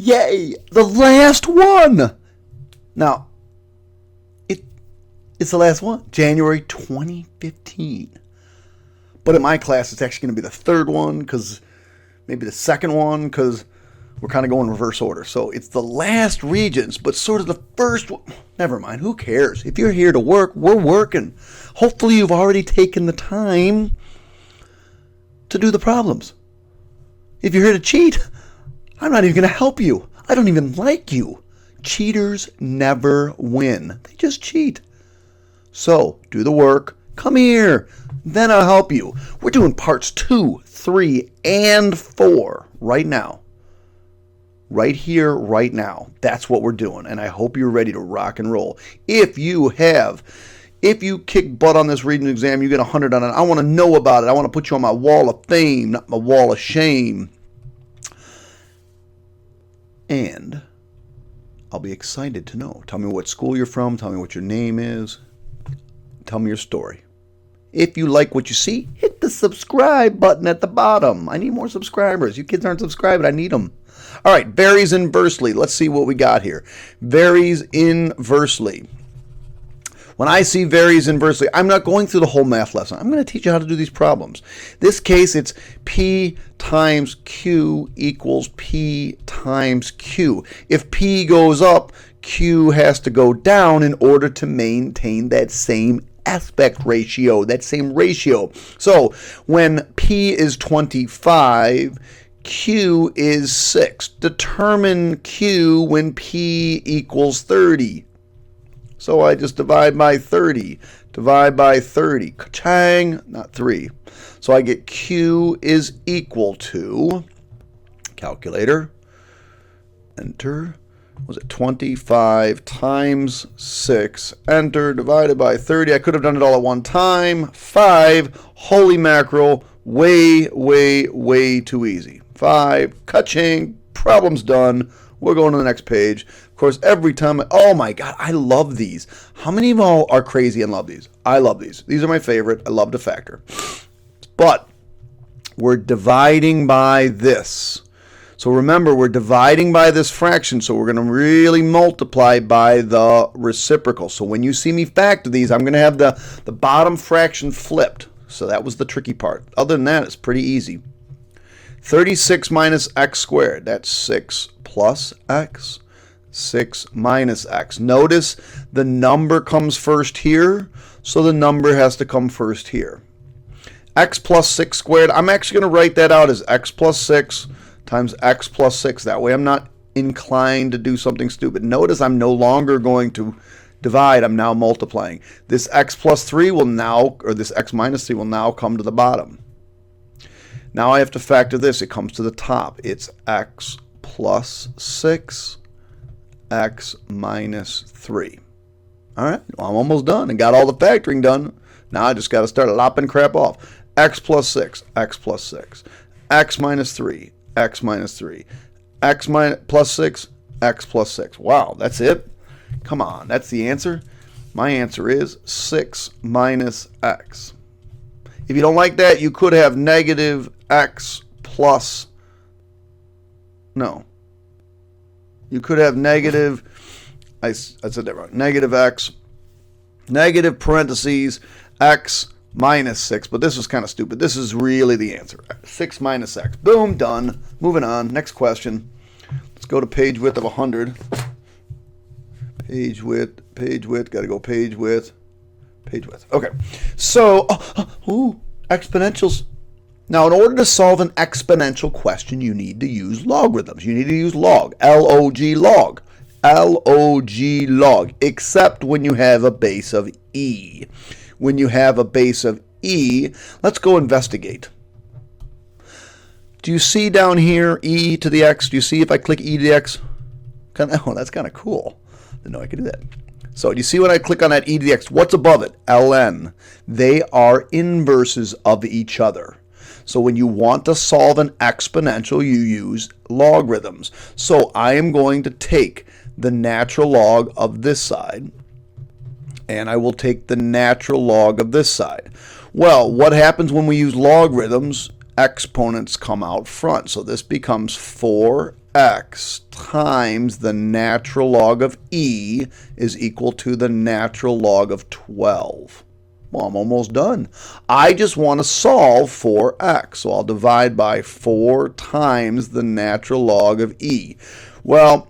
Yay! The last one! Now, it's the last one. January 2015. But in my class, it's actually going to be the third one, because maybe the second one, because we're kind of going reverse order. So it's the last Regents, but sort of the first one. Never mind. Who cares? If you're here to work, we're working. Hopefully you've already taken the time to do the problems. If you're here to cheat, I'm not even going to help you. I don't even like you. Cheaters never win. They just cheat. So, do the work. Come here. Then I'll help you. We're doing parts 2, 3, and 4 right now. Right here, right now. That's what we're doing. And I hope you're ready to rock and roll. If you kick butt on this reading exam, you get 100 on it. I want to know about it. I want to put you on my wall of fame, not my wall of shame. And I'll be excited to know. Tell me what school you're from. Tell me what your name is. Tell me your story. If you like what you see, hit the subscribe button at the bottom. I need more subscribers. You kids aren't subscribed. I need them. All right, varies inversely. Let's see what we got here. Varies inversely. When I see varies inversely, I'm not going through the whole math lesson. I'm going to teach you how to do these problems. This case, it's P times Q equals P times Q. If P goes up, Q has to go down in order to maintain that same aspect ratio, that same ratio. So when P is 25, Q is 6. Determine Q when P equals 30. So I just divide by 30. Divide by 30. Ka-chang, not 3. So I get Q is equal to, calculator, enter, was it 25 times 6, enter, divided by 30. I could have done it all at one time. 5, holy mackerel, way, way, way too easy. 5, ka-ching, problem's done. We're going to the next page. Of course, every time, oh my God, I love these. How many of y'all are crazy and love these? I love these. These are my favorite. I love to factor. But we're dividing by this. So remember, we're dividing by this fraction, so we're going to really multiply by the reciprocal. So when you see me factor these, I'm going to have the bottom fraction flipped. So that was the tricky part. Other than that, it's pretty easy. 36 minus x squared, that's 6 plus x, 6 minus x. Notice the number comes first here, so the number has to come first here. X plus 6 squared, I'm actually going to write that out as x plus 6 times x plus 6. That way I'm not inclined to do something stupid. Notice I'm no longer going to divide, I'm now multiplying. This x plus 3 will now, or this x minus 3 will now come to the bottom. Now I have to factor this. It comes to the top. It's x plus 6, x minus 3. All right, well, I'm almost done and got all the factoring done. Now I just got to start lopping crap off. X plus 6, x plus 6, x minus 3, x minus 3, x plus 6, x plus 6. Wow, that's it? Come on, that's the answer? My answer is 6 minus x. If you don't like that, you could have negative x plus, no. You could have negative, I said that wrong, negative x, negative parentheses, x minus 6. But this was kind of stupid. This is really the answer. 6 minus x. Boom, done. Moving on. Next question. Let's go to page width of 100. Page width, got to go page width. Okay. So, exponentials. Now, in order to solve an exponential question, you need to use logarithms. You need to use log, L-O-G, log. L-O-G, log, except when you have a base of e. When you have a base of e, let's go investigate. Do you see down here e to the x? Do you see if I click e to the x? Oh, that's kind of cool. Didn't know I could do that. So do you see when I click on that e to the x, what's above it? Ln. They are inverses of each other. So when you want to solve an exponential, you use logarithms. So I am going to take the natural log of this side, and I will take the natural log of this side. Well, what happens when we use logarithms? Exponents come out front. So this becomes 4 x times the natural log of e is equal to the natural log of 12. Well, I'm almost done. I just want to solve for x. So I'll divide by 4 times the natural log of e. Well,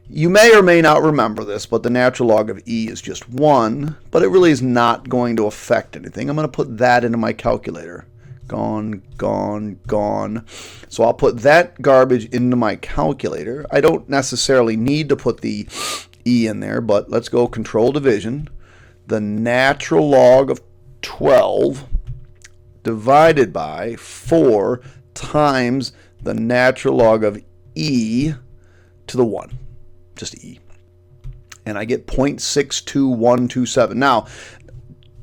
you may or may not remember this, but the natural log of e is just 1, but it really is not going to affect anything. I'm going to put that into my calculator. Gone, gone, gone. So I'll put that garbage into my calculator. I don't necessarily need to put the e in there, but let's go control division. The natural log of 12 divided by 4 times the natural log of e to the 1. Just e. And I get 0.62127. Now,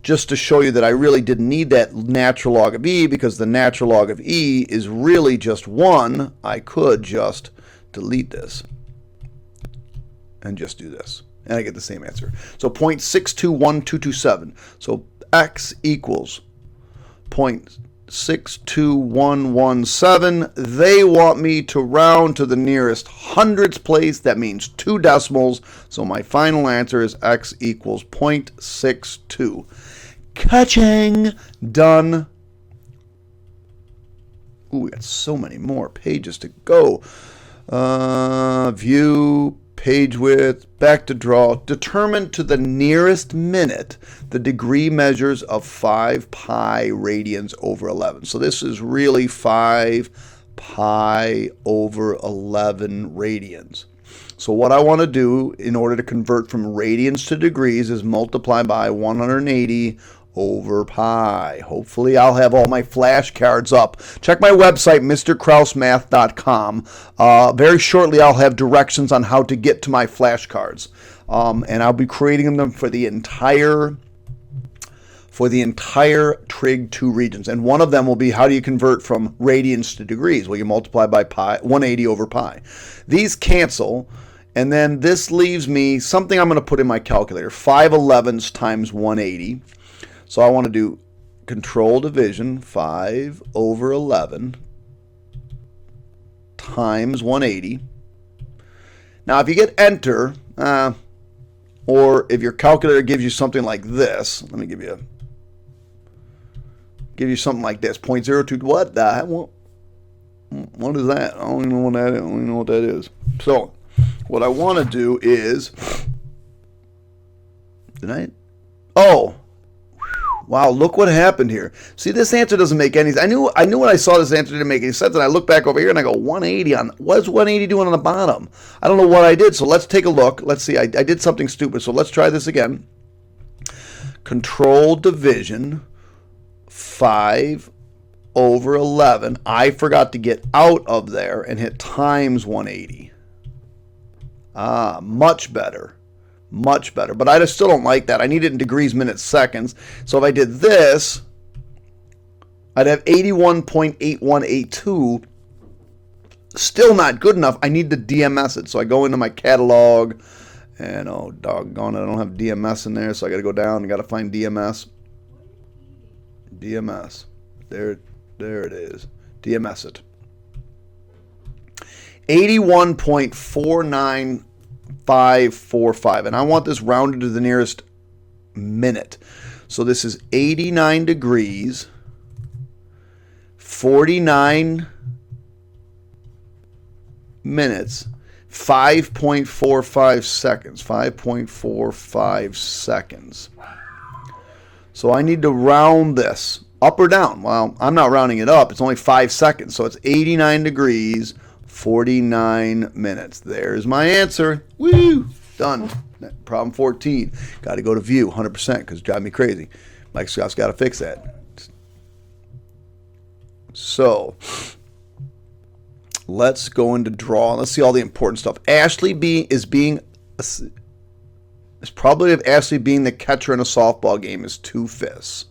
just to show you that I really didn't need that natural log of e, because the natural log of e is really just 1, I could just delete this and just do this. And I get the same answer. So 0.621227. So x equals 0.62117. They want me to round to the nearest hundredths place. That means 2 decimals. So my final answer is x equals 0.62. Ka-ching! Done. Ooh, we got so many more pages to go. View, page width, back to draw. Determine to the nearest minute the degree measures of 5 pi radians over 11. So this is really 5 pi over 11 radians. So what I want to do in order to convert from radians to degrees is multiply by 180 over pi. Hopefully I'll have all my flashcards up. Check my website, mrkrausemath.com. Very shortly I'll have directions on how to get to my flashcards. And I'll be creating them for the entire Trig 2 Regents. And one of them will be, how do you convert from radians to degrees? Well, you multiply by pi, 180 over pi. These cancel, and then this leaves me something I'm going to put in my calculator. 5/11 times 180. So I want to do control division, 5 over 11 times 180. Now, if you get enter, or if your calculator gives you something like this, let me give you something like this, 0.02. What the hell? What is that? I don't even know what that is. So what I want to do is, wow, look what happened here. See, this answer doesn't make any sense. I knew when I saw this answer didn't make any sense, and I look back over here and I go, 180 on, what's 180 doing on the bottom? I don't know what I did, so let's take a look. Let's see, I did something stupid, so let's try this again. Control division, 5 over 11. I forgot to get out of there and hit times 180. Much better. Much better. But I just still don't like that. I need it in degrees, minutes, seconds. So if I did this, I'd have 81.8182. Still not good enough. I need to DMS it. So I go into my catalog, and oh, doggone it, I don't have DMS in there, so I got to go down and got to find DMS. DMS. There it is. DMS it. 81.49545, and I want this rounded to the nearest minute. So this is 89 degrees, 49 minutes, 5.45 seconds. 5.45 seconds. So I need to round this up or down. Well, I'm not rounding it up. It's only 5 seconds. So it's 89 degrees, 49 minutes. There's my answer. Woo! Done. Problem 14. Got to go to view 100% because it drives me crazy. Mike Scott's got to fix that. So let's go into draw. Let's see all the important stuff. Probability of Ashley being the catcher in a softball game is 2/5.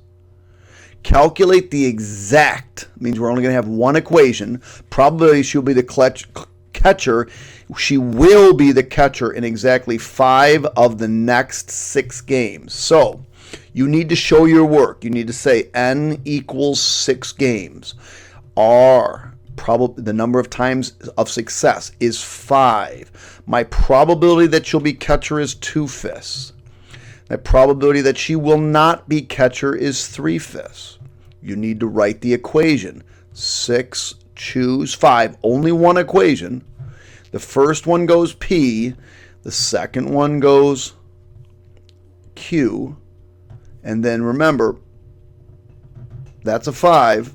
Calculate the exact, means we're only going to have one equation. Probability she'll be the catcher. She will be the catcher in exactly 5 of the next 6 games. So you need to show your work. You need to say N equals 6 games. R, the number of times of success is 5. My probability that she'll be catcher is 2/5. My probability that she will not be catcher is 3/5. You need to write the equation. 6, choose 5. Only one equation. The first one goes P. The second one goes Q. And then remember, that's a 5.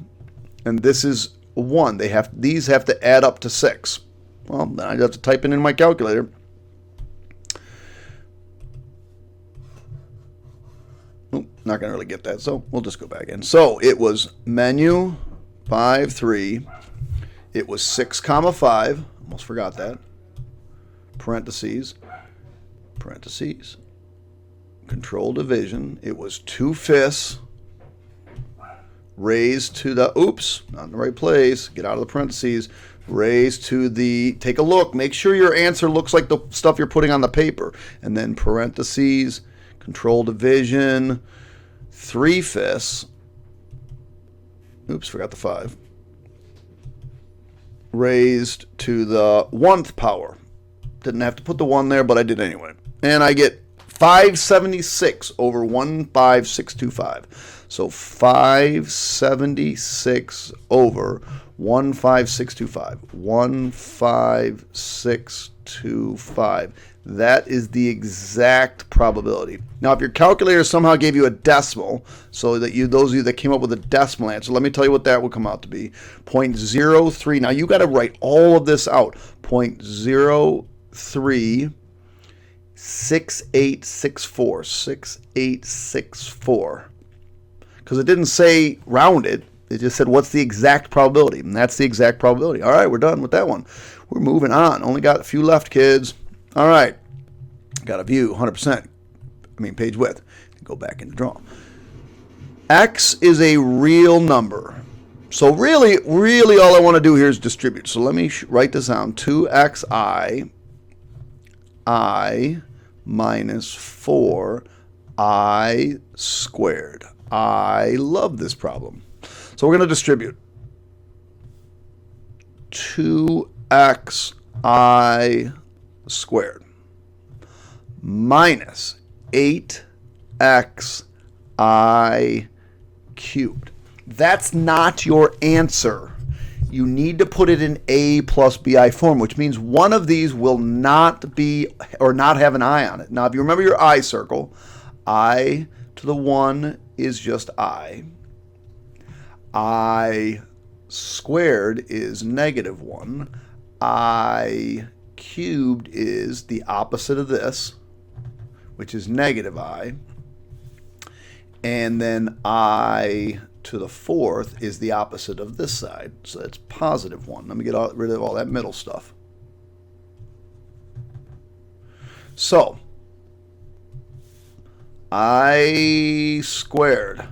And this is a 1. These have to add up to 6. Well, then I have to type it in my calculator. Not going to really get that, so we'll just go back in. So it was menu 5, 3. It was 6, 5. Almost forgot that. Parentheses. Control division. It was 2/5 raised to the, oops, not in the right place. Get out of the parentheses. Raised to the, take a look. Make sure your answer looks like the stuff you're putting on the paper. And then parentheses, control division, 3/5. Oops, forgot the 5. Raised to the 1th power. Didn't have to put the 1 there, but I did anyway. And I get 576 over 15625. So 576 over 15625. 15625. That is the exact probability. Now, if your calculator somehow gave you a decimal, so that those of you that came up with a decimal answer, let me tell you what that would come out to be. 0.03. Now, you got to write all of this out. 0.036864. 6864. Because it didn't say round it. It just said, what's the exact probability? And that's the exact probability. All right, we're done with that one. We're moving on. Only got a few left, kids. All right. Got a view, 100%. Page width. Go back into draw. X is a real number. So really all I want to do here is distribute. So let me write this down. 2xi I minus 4i squared. I love this problem. So we're going to distribute. 2xi squared minus 8xi cubed. That's not your answer. You need to put it in a plus bi form, which means one of these will not be or not have an I on it. Now, if you remember your I circle, I to the 1 is just I. I squared is -1. I cubed is the opposite of this, which is -I. And then I to the 4th is the opposite of this side. So that's +1. Let me get rid of all that middle stuff. So I squared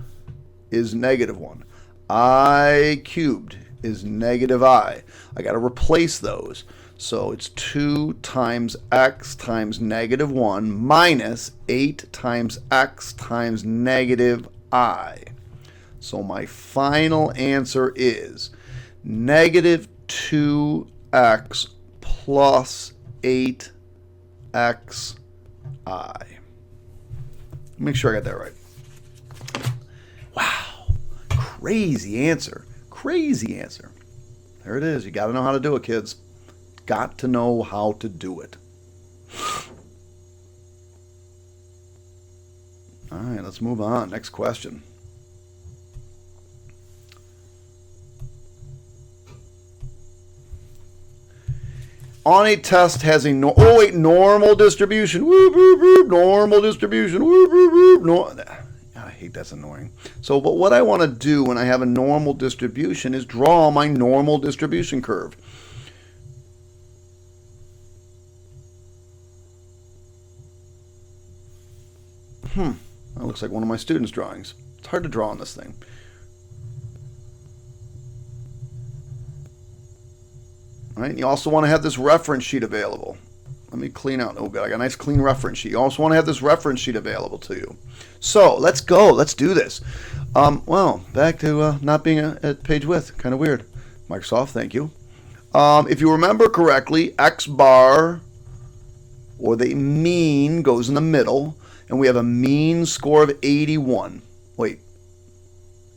is -1. I cubed is -I. I got to replace those. So it's 2 times x times -1 minus 8 times x times -I. So my final answer is -2x plus 8xi. Make sure I got that right. Wow. Crazy answer. Crazy answer. There it is. You got to know how to do it, kids. Got to know how to do it. All right, let's move on. Next question. On a test has a normal distribution. Whoop, whoop, whoop, normal distribution. Whoop, whoop, whoop, I hate that's annoying. So, but what I want to do when I have a normal distribution is draw my normal distribution curve. That looks like one of my students' drawings. It's hard to draw on this thing. All right, you also want to have this reference sheet available. Let me clean out. Oh, God, I got a nice clean reference sheet. You also want to have this reference sheet available to you. So let's go. Let's do this. Well, back to not being at page width. Kind of weird. Microsoft, thank you. If you remember correctly, x bar, or the mean, goes in the middle, and we have a mean score of 81. Wait,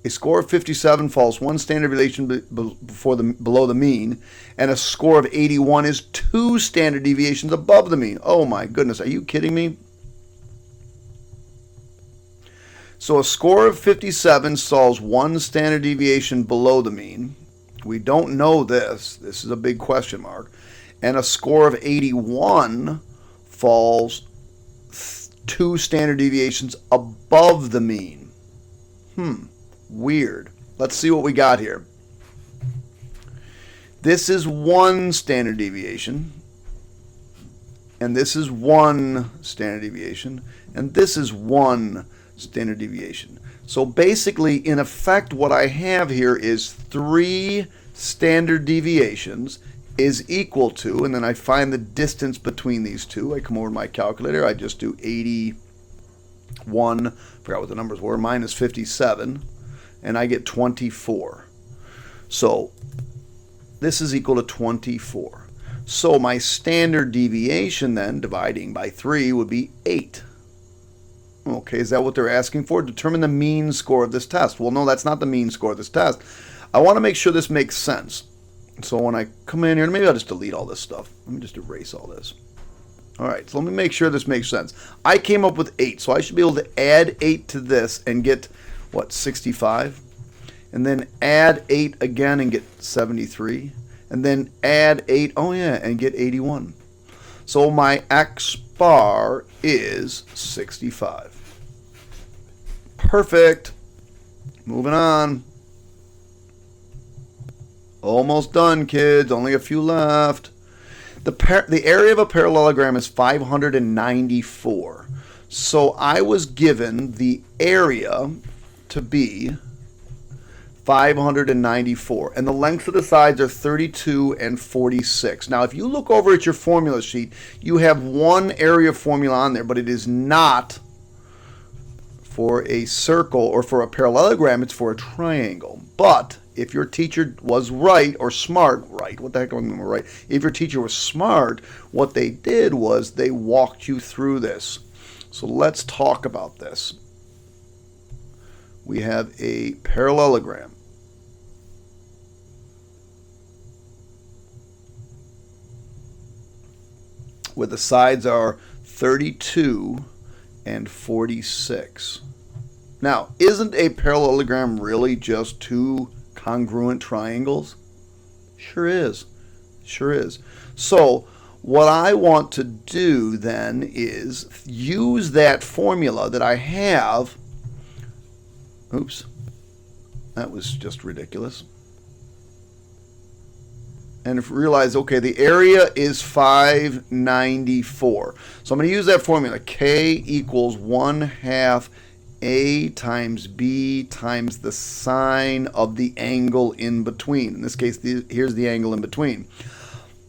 a score of 57 falls one standard deviation below the mean, and a score of 81 is 2 standard deviations above the mean. Oh my goodness, are you kidding me? So a score of 57 falls 1 standard deviation below the mean. We don't know this. This is a big question mark. And a score of 81 falls 2 standard deviations above the mean. Weird. Let's see what we got here. This is 1 standard deviation. And this is 1 standard deviation. And this is 1 standard deviation. So basically, in effect, what I have here is 3 standard deviations is equal to, and then I find the distance between these two. I come over to my calculator. I just do 81, forgot what the numbers were, minus 57, and I get 24. So this is equal to 24. So my standard deviation then, dividing by 3, would be 8. Okay, is that what they're asking for? Determine the mean score of this test. Well, no, that's not the mean score of this test. I want to make sure this makes sense. So when I come in here, maybe I'll just delete all this stuff. Let me just erase all this. All right, so let me make sure this makes sense. I came up with 8, so I should be able to add 8 to this and get, what, 65? And then add 8 again and get 73. And then add 8, oh yeah, and get 81. So my x bar is 65. Perfect. Moving on. Almost done, kids. Only a few left. The area of a parallelogram is 594. So I was given the area to be 594. And the lengths of the sides are 32 and 46. Now, if you look over at your formula sheet, you have one area formula on there, but it is not for a circle or for a parallelogram. It's for a triangle. But if your teacher was right or smart, right, what the heck do I mean right? If your teacher was smart, what they did was they walked you through this. So let's talk about this. We have a parallelogram. Where the sides are 32 and 46. Now, isn't a parallelogram really just two congruent triangles? Sure is. Sure is. So what I want to do then is use that formula that I have. Oops. That was just ridiculous. And if you realize, okay, the area is 594. So I'm going to use that formula. K equals 1/2 A times B times the sine of the angle in between. In this case, here's the angle in between.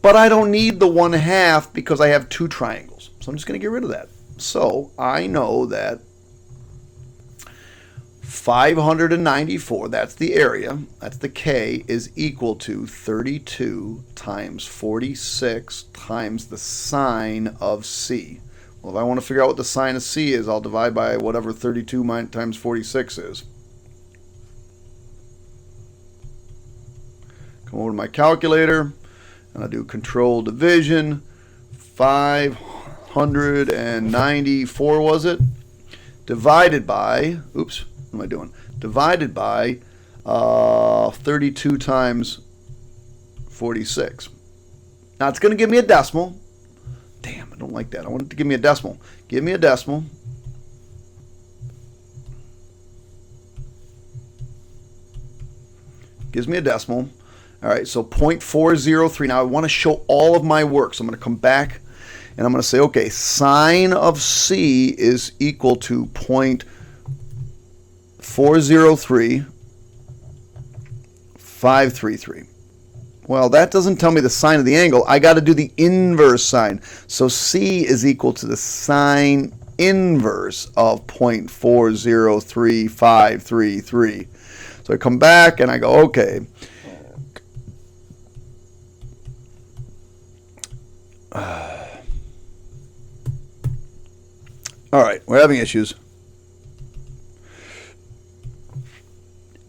But I don't need the 1/2 because I have two triangles. So I'm just going to get rid of that. So I know that 594, that's the area, that's the K, is equal to 32 times 46 times the sine of C. Well, if I want to figure out what the sine of C is, I'll divide by whatever 32 times 46 is. Come over to my calculator, and I'll do control division. 594, was it? Divided by, oops, what am I doing? Divided by 32 times 46. Now it's going to give me a decimal. Damn, I don't like that. I want it to give me a decimal. Give me a decimal. Gives me a decimal. All right, so 0.403. Now I want to show all of my work. So I'm going to come back and I'm going to say, okay, sine of C is equal to 0.403533. Well, that doesn't tell me the sine of the angle. I got to do the inverse sine. So C is equal to the sine inverse of 0.403533. So I come back and I go, okay, All right, we're having issues.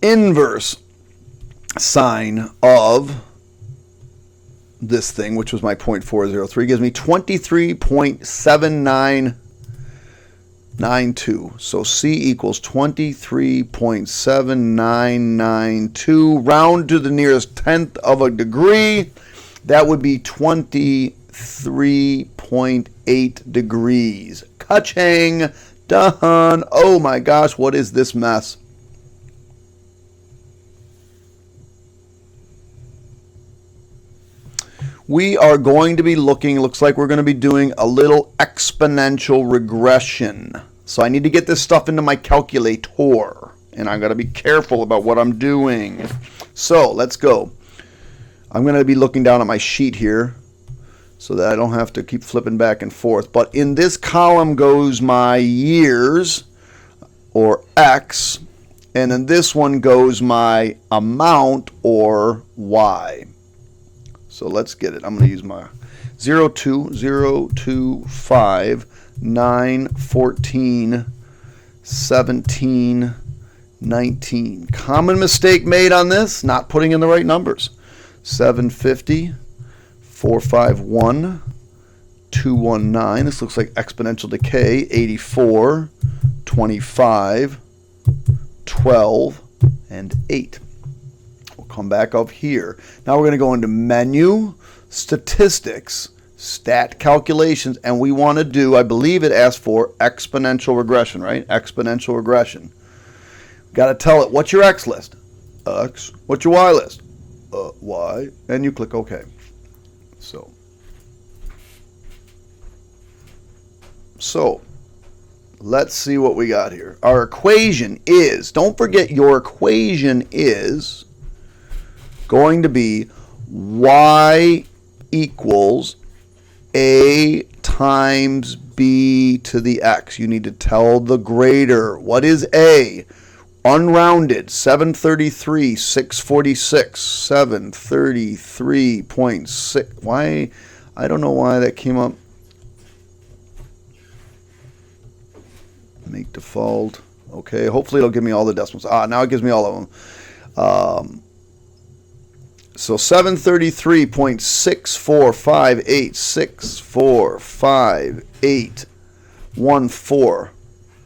Inverse sine of this thing, which was my 0.403, gives me 23.7992. So C equals 23.7992. Round to the nearest tenth of a degree. That would be 23.8 degrees. Ka-ching! Done! Oh my gosh, what is this mess? We are going to be looking, looks like we're going to be doing a little exponential regression. So I need to get this stuff into my calculator. And I'm going to be careful about what I'm doing. So let's go. I'm going to be looking down at my sheet here so that I don't have to keep flipping back and forth. But in this column goes my years, or X. And in this one goes my amount, or Y. So let's get it. I'm going to use my 0, 2, 0, 2, 5, 9, 14, 17, 19. Common mistake made on this, not putting in the right numbers. 750, 451, 219. This looks like exponential decay. 84, 25, 12, and 8. Come back up here. Now we're going to go into menu, statistics, stat calculations, and we want to do, I believe it asks for exponential regression, right? Exponential regression. Got to tell it, what's your X list? X. What's your Y list? Y. And you click OK. So let's see what we got here. Our equation is, don't forget your equation is going to be y equals a times b to the x. You need to tell the grader. What is a? Unrounded, 733, 646, 733.6. Why? I don't know why that came up. Make default. Okay, hopefully it'll give me all the decimals. Now it gives me all of them. So 733.6458645814.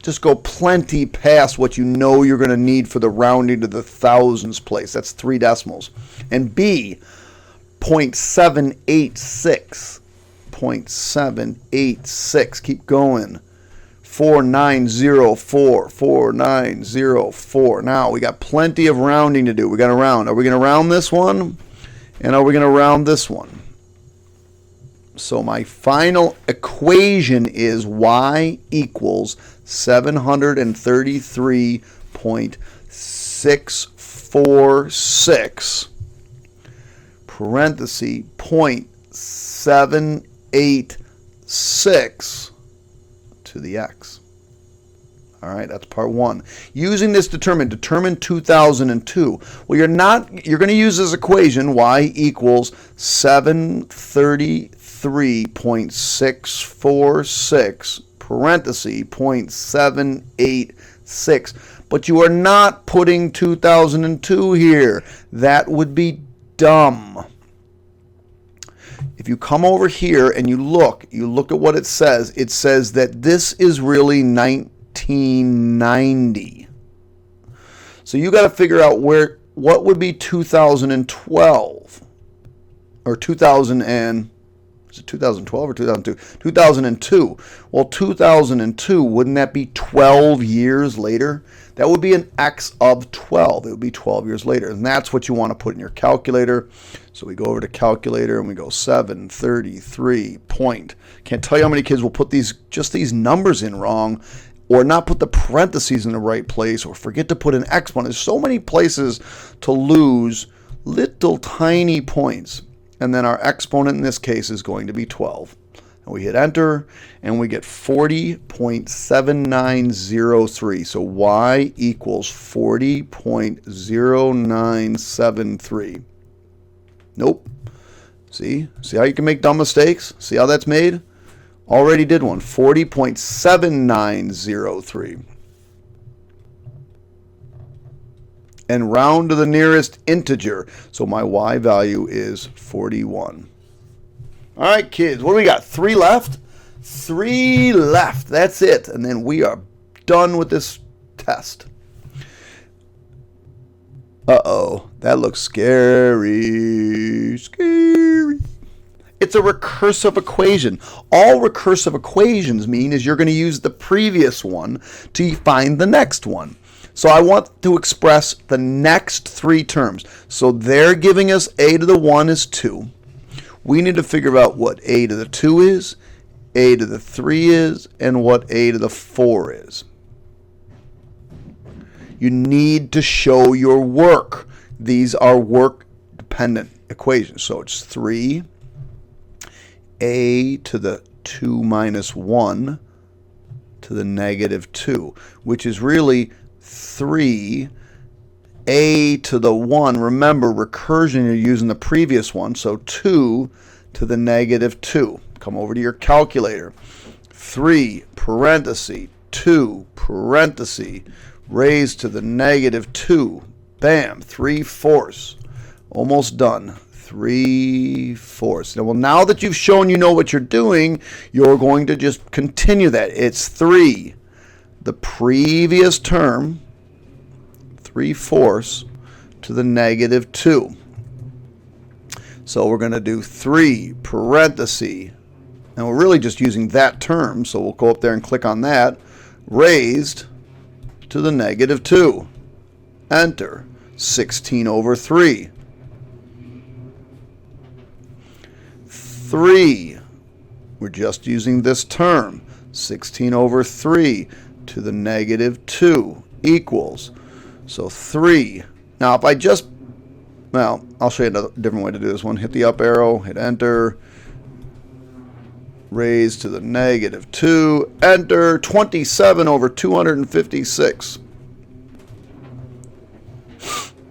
Just go plenty past what you know you're going to need for the rounding to the thousands place. That's 3 decimals. And B, 0.786. 0.786. Keep going. 4904. 4904. Now we got plenty of rounding to do. We got to round. Are we going to round this one? And are we going to round this one? So my final equation is y equals 733.646 parenthesis 0.786 to the x. All right, that's part 1. Using this determine 2002. Well, you're going to use this equation, y equals 733.646 parenthesis 0.786. But you are not putting 2002 here. That would be dumb. If you come over here and you look at what it says that this is really 1990. So you got to figure out what would be 2012 or 2000 and is it 2012 or 2002? 2002. Well, 2002, wouldn't that be 12 years later? That would be an x of 12. It would be 12 years later. And that's what you want to put in your calculator. So we go over to calculator and we go 733 point. Can't tell you how many kids will put these numbers in wrong, or not put the parentheses in the right place, or forget to put an exponent. There's so many places to lose little tiny points. And then our exponent in this case is going to be 12. And we hit enter, and we get 40.7903. So y equals 40.0973. Nope. See how you can make dumb mistakes? See how that's made? Already did one. 40.7903. And round to the nearest integer. So my y value is 41. All right, kids, what do we got? 3 left? 3 left. That's it. And then we are done with this test. Uh-oh, that looks scary. Scary. It's a recursive equation. All recursive equations mean is you're going to use the previous one to find the next one. So I want to express the next 3 terms. So they're giving us a to the 1 is 2. We need to figure out what a to the 2 is, a to the 3 is, and what a to the 4 is. You need to show your work. These are work-dependent equations. So it's 3, a to the 2 minus 1 to the negative 2, which is really 3 a to the 1. Remember, recursion, you're using the previous one, so 2 to the negative 2. Come over to your calculator. 3 parenthesis 2 parenthesis raised to the negative 2. Bam, 3/4. Almost done. 3/4. Now, well, now that you've shown you know what you're doing, you're going to just continue that. It's 3. The previous term, 3/4 to the negative 2. So we're going to do 3 parenthesis. And we're really just using that term, so we'll go up there and click on that. Raised to the negative 2. Enter. 16/3. 3. We're just using this term. 16/3 to the negative 2 equals. So 3. Now if I just, well, I'll show you another different way to do this one. Hit the up arrow, hit enter. Raised to the negative 2. Enter. 27/256.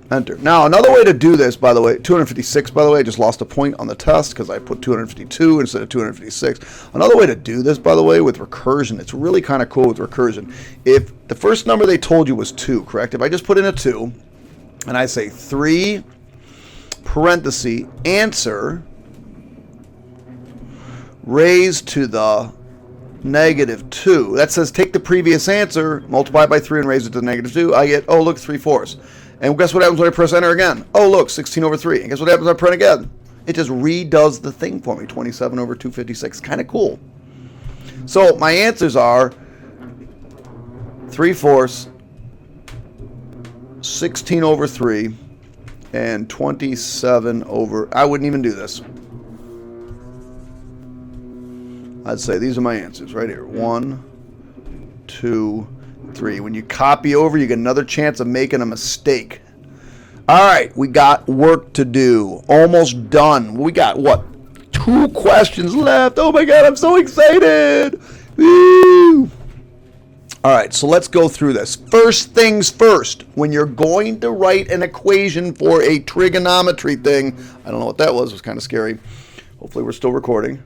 Enter. Now, another way to do this, by the way, 256, by the way, I just lost a point on the test because I put 252 instead of 256. Another way to do this, by the way, with recursion, it's really kind of cool with recursion. If the first number they told you was 2, correct? If I just put in a 2, and I say 3, parenthesis, answer, raised to the negative 2. That says take the previous answer, multiply it by 3, and raise it to the negative 2. I get, oh, look, 3/4. And guess what happens when I press enter again? Oh, look, 16/3. And guess what happens when I print again? It just redoes the thing for me, 27/256. Kind of cool. So my answers are 3/4, 16/3, and 27 over... I wouldn't even do this. I'd say these are my answers right here. 1, 2, 3. When you copy over, you get another chance of making a mistake. All right, we got work to do. Almost done. We got, what, 2 questions left. Oh, my God, I'm so excited. Woo! All right, so let's go through this. First things first, when you're going to write an equation for a trigonometry thing, I don't know what that was. It was kind of scary. Hopefully we're still recording.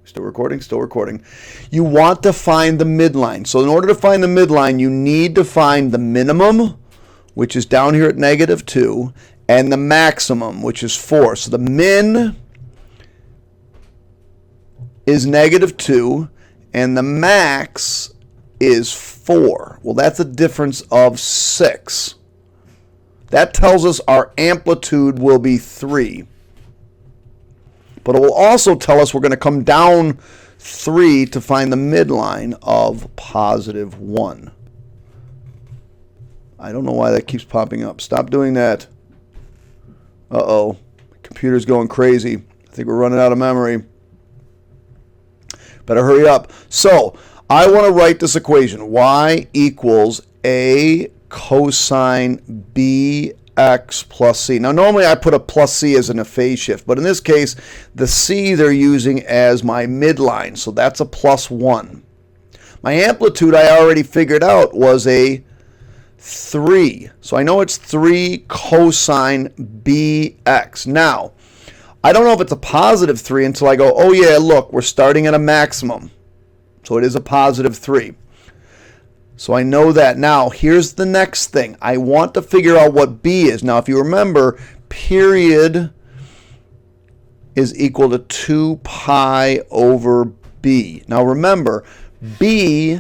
Still recording, still recording. You want to find the midline. So in order to find the midline, you need to find the minimum, which is down here at negative 2, and the maximum, which is 4. So the min is negative 2, and the max is 4. Well, that's a difference of 6. That tells us our amplitude will be 3. But it will also tell us we're going to come down 3 to find the midline of positive 1. I don't know why that keeps popping up. Stop doing that. Uh-oh. Computer's going crazy. I think we're running out of memory. Better hurry up. So, I want to write this equation. Y equals A cosine BX plus C. Now, normally I put a plus C as in a phase shift, but in this case, the C they're using as my midline, so that's a plus 1. My amplitude I already figured out was a 3. So I know it's 3 cosine BX. Now, I don't know if it's a positive 3 until I go, oh yeah, look, we're starting at a maximum. So it is a positive 3. So I know that. Now, here's the next thing. I want to figure out what b is. Now, if you remember, period is equal to 2 pi over b. Now, remember, b,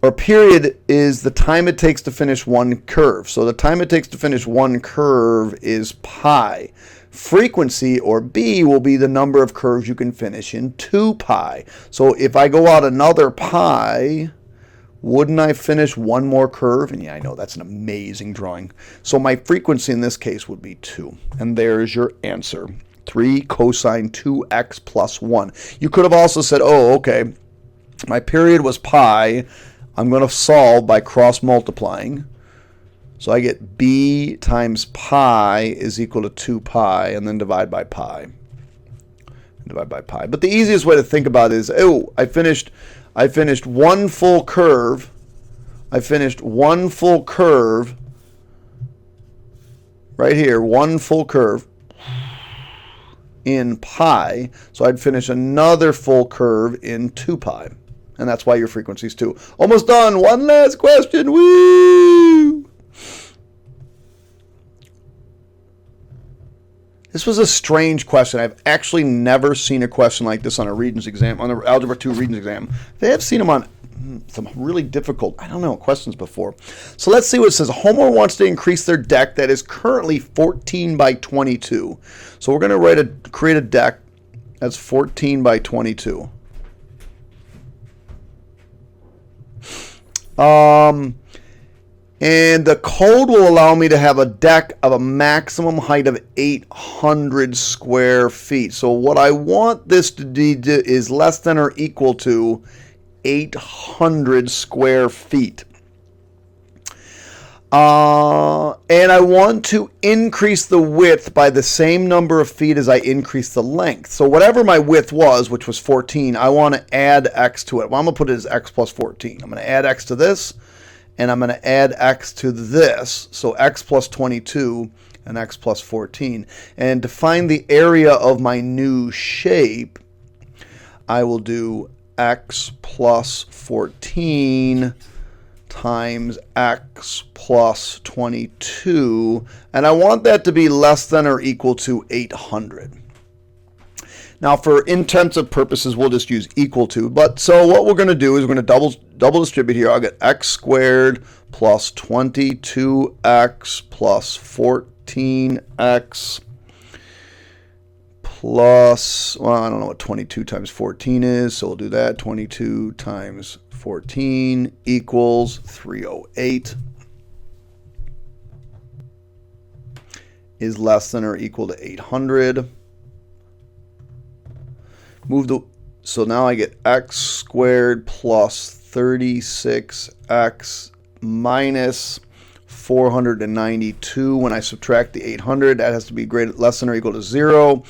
or period, is the time it takes to finish one curve. So the time it takes to finish one curve is pi. Frequency, or b, will be the number of curves you can finish in 2 pi. So if I go out another pi, wouldn't I finish one more curve? And yeah, I know that's an amazing drawing. So my frequency in this case would be 2. And there's your answer. 3 cosine 2x plus 1. You could have also said, oh, okay, my period was pi. I'm going to solve by cross multiplying. So I get b times pi is equal to 2 pi, and then divide by pi. Divide by pi. But the easiest way to think about it is, oh, I finished one full curve. I finished one full curve right here, one full curve in pi. So I'd finish another full curve in 2 pi. And that's why your frequency is 2. Almost done. One last question. Woo! This was a strange question. I've actually never seen a question like this on a Regents exam, on the Algebra 2 Regents exam. They have seen them on some really difficult, questions before. So let's see what it says. A homeowner wants to increase their deck that is currently 14 by 22. So we're going to create a deck that's 14 by 22. And the code will allow me to have a deck of a maximum height of 800 square feet. So what I want this to be is less than or equal to 800 square feet. And I want to increase the width by the same number of feet as I increase the length. So whatever my width was, which was 14, I want to add x to it. Well, I'm going to put it as x plus 14. I'm going to add x to this, and I'm going to add x to this. So x plus 22 and x plus 14. And to find the area of my new shape, I will do x plus 14 times x plus 22, and I want that to be less than or equal to 800. Now, for intensive purposes, we'll just use equal to. But so what we're going to do is we're going to double distribute here. I'll get x squared plus 22x plus 14x plus, well, I don't know what 22 times 14 is, so we'll do that. 22 times 14 equals 308 is less than or equal to 800. So now I get x squared plus 36x minus 492. When I subtract the 800, that has to be less than or equal to 0.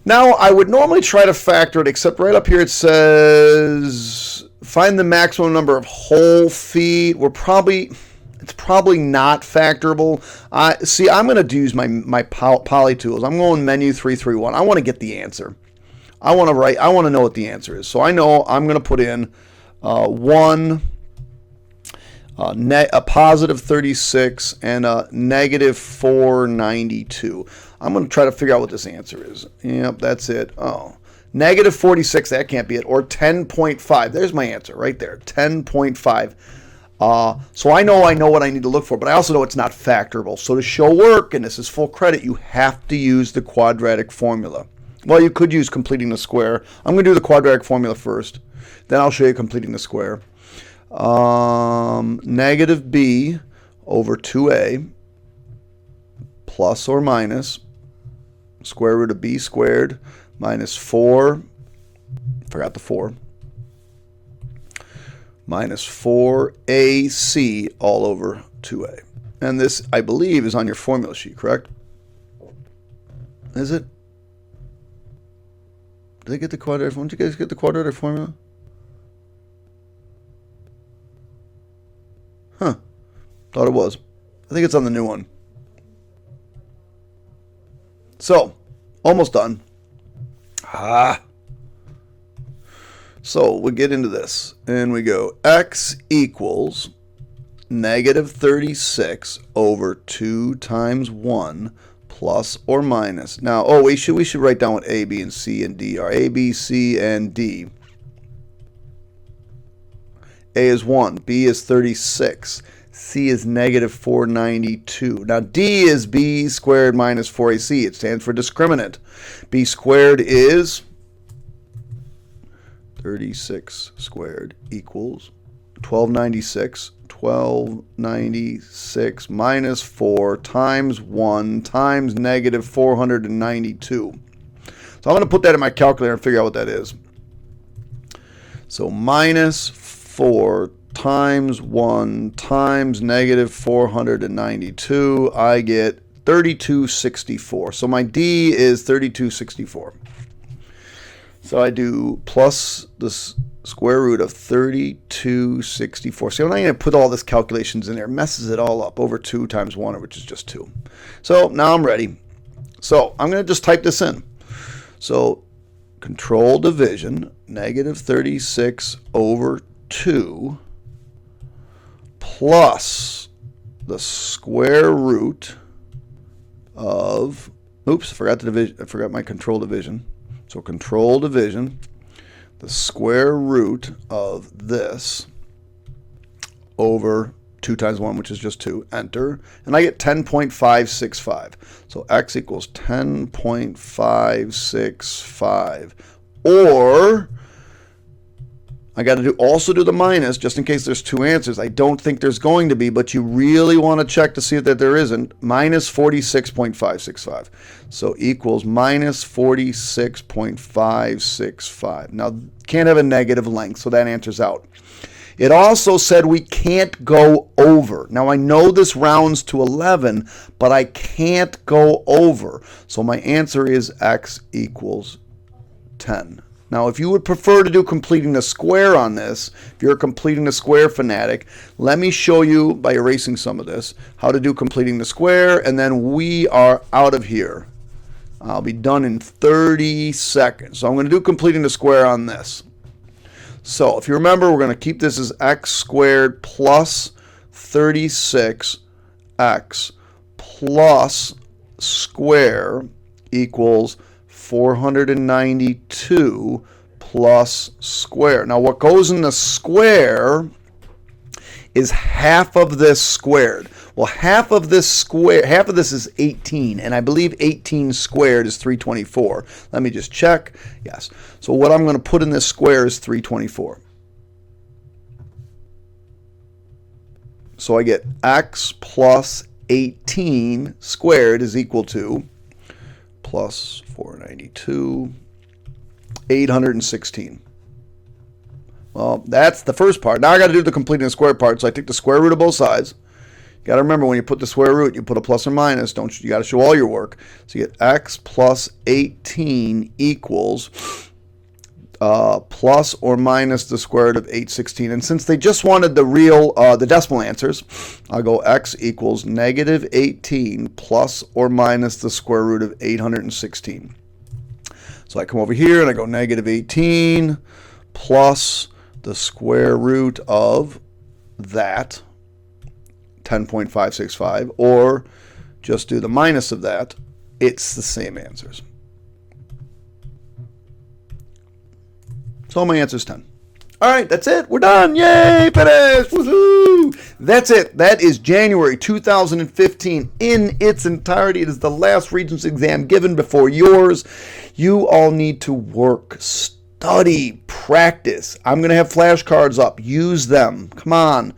Now, I would normally try to factor it, except right up here it says find the maximum number of whole feet. It's probably not factorable. See, I'm going to use my poly tools. I'm going menu 331. I want to get the answer. I want to know what the answer is. So I know I'm going to put in a positive 36 and a negative 492. I'm going to try to figure out what this answer is. Yep, that's it. Oh, negative 46, that can't be it. Or 10.5. There's my answer right there, 10.5. So I know what I need to look for, but I also know it's not factorable. So to show work, and this is full credit, you have to use the quadratic formula. Well, you could use completing the square. I'm going to do the quadratic formula first. Then I'll show you completing the square. Negative b over 2a plus or minus square root of b squared minus 4, forgot the 4, minus 4ac all over 2a. And this, I believe, is on your formula sheet, correct? Is it? Did I get the quadratic formula? Did you guys get the quadratic formula? Huh. Thought it was. I think it's on the new one. So, almost done. So, we get into this, and we go x equals negative 36 over 2 times 1 plus or minus. Now, we should write down what A, B, and C, and D are. A, B, C, and D. A is 1, B is 36, C is negative 492. Now, D is B squared minus 4AC. It stands for discriminant. B squared is 36 squared equals 1296. 1296 minus 4 times 1 times negative 492. So I'm going to put that in my calculator and figure out what that is. So minus 4 times 1 times negative 492, I get 3264. So my D is 3264. So I do plus this square root of 3264. See, I'm not going to put all this calculations in there. It messes it all up. Over 2 times 1, which is just 2. So now I'm ready. So I'm going to just type this in. So control division, negative 36 over 2 plus the square root of, oops, I forgot my control division. So control division, the square root of this over 2 times 1, which is just 2, enter, and I get 10.565. So x equals 10.565. Or I got to also do the minus, just in case there's 2 answers. I don't think there's going to be, but you really want to check to see that there isn't. Minus 46.565. So equals minus 46.565. Now, can't have a negative length, so that answers out. It also said we can't go over. Now, I know this rounds to 11, but I can't go over. So my answer is x equals 10. Now, if you would prefer to do completing the square on this, if you're a completing the square fanatic, let me show you, by erasing some of this, how to do completing the square, and then we are out of here. I'll be done in 30 seconds. So I'm going to do completing the square on this. So if you remember, we're going to keep this as x squared plus 36x plus square equals 492 plus square. Now, what goes in the square is half of this squared. Well, half of this is 18, and I believe 18 squared is 324. Let me just check. Yes. So what I'm going to put in this square is 324. So I get x plus 18 squared is equal to plus 492, 816. Well, that's the first part. Now I got to do the completing the square part. So I take the square root of both sides. You got to remember, when you put the square root, you put a plus or minus. You got to show all your work. So you get x plus 18 equals plus or minus the square root of 816. And since they just wanted the decimal answers, I'll go x equals negative 18 plus or minus the square root of 816. So I come over here and I go negative 18 plus the square root of that, 10.565, or just do the minus of that. It's the same answers. So my answer is 10. All right, that's it. We're done. Yay, finished. Woohoo! That's it. That is January 2015 in its entirety. It is the last Regents exam given before yours. You all need to work, study, practice. I'm going to have flashcards up. Use them. Come on.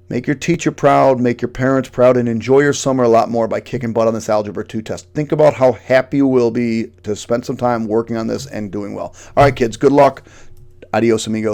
Make your teacher proud, make your parents proud, and enjoy your summer a lot more by kicking butt on this Algebra 2 test. Think about how happy you will be to spend some time working on this and doing well. All right, kids, good luck. Adios, amigos.